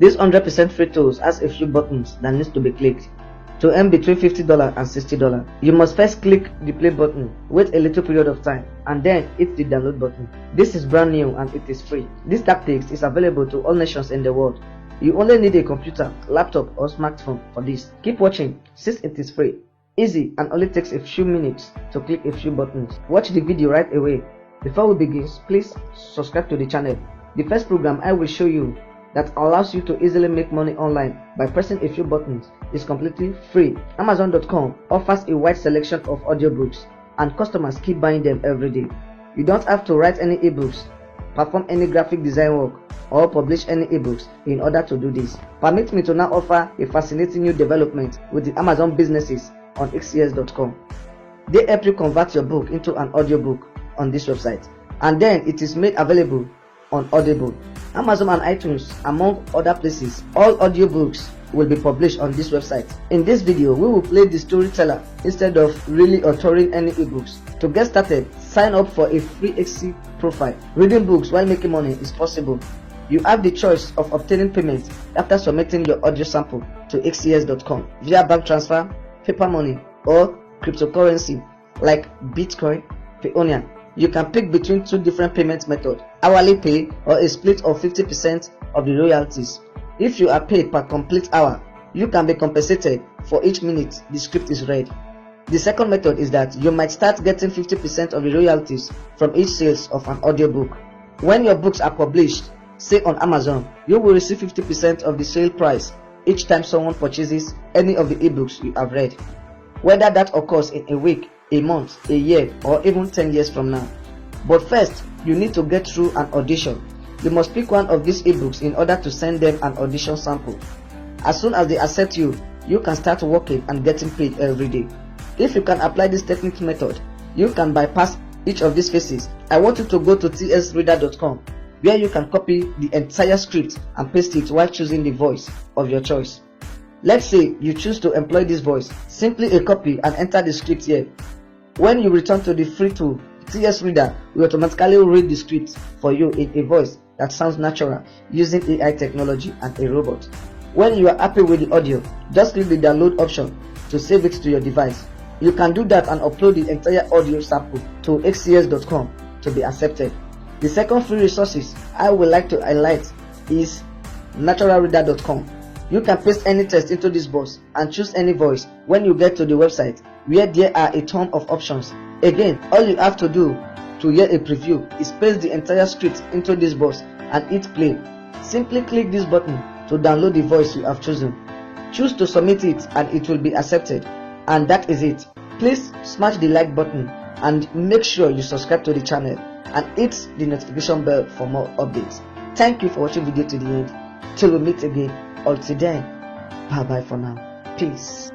This 100% free tools has a few buttons that needs to be clicked. To earn between $50 and $60, you must first click the play button, wait a little period of time, and then hit the download button. This is brand new and it is free. This tactics is available to all nations in the world. You only need a computer, laptop or smartphone for this. Keep watching since it is free, easy, and only takes a few minutes to click a few buttons. Watch the video right away. Before we begin, please subscribe to the channel. The first program I will show you that allows you to easily make money online by pressing a few buttons is completely free. Amazon.com offers a wide selection of audiobooks and customers keep buying them every day. You don't have to write any ebooks, perform any graphic design work, or publish any ebooks in order to do this. Permit me to now offer a fascinating new development with the Amazon businesses on xcs.com. They help you convert your book into an audiobook on this website, and then it is made available on Audible, Amazon and iTunes, among other places. All audiobooks will be published on this website. In this video, we will play the storyteller instead of really authoring any ebooks. To get started, sign up for a free XC profile. Reading books while making money is possible. You have the choice of obtaining payment after submitting your audio sample to xcs.com via bank transfer, paper money, or cryptocurrency like Bitcoin, Payoneer. You can pick between two different payment methods, hourly pay or a split of 50% of the royalties. If you are paid per complete hour, you can be compensated for each minute the script is read. The second method is that you might start getting 50% of the royalties from each sales of an audiobook. When your books are published, say on Amazon, you will receive 50% of the sale price each time someone purchases any of the ebooks you have read, whether that occurs in a week, a month, a year, or even 10 years from now. But first, you need to get through an audition. You must pick one of these ebooks in order to send them an audition sample. As soon as they accept you, you can start working and getting paid every day. If you can apply this technique method, you can bypass each of these phases. I want you to go to tsreader.com, where you can copy the entire script and paste it while choosing the voice of your choice. Let's say you choose to employ this voice. Simply a copy and enter the script here. When you return to the free tool, TS Reader will automatically read the script for you in a voice that sounds natural using AI technology and a robot. When you are happy with the audio, just click the download option to save it to your device. You can do that and upload the entire audio sample to xcs.com to be accepted. The second free resources I would like to highlight is naturalreader.com. You can paste any text into this box and choose any voice when you get to the website, where there are a ton of options. Again, all you have to do to hear a preview is paste the entire script into this box and hit play. Simply click this button to download the voice you have chosen. Choose to submit it and it will be accepted. And that is it. Please smash the like button and make sure you subscribe to the channel and hit the notification bell for more updates. Thank you for watching the video to the end. Till we meet again. Until then, bye bye for now. Peace.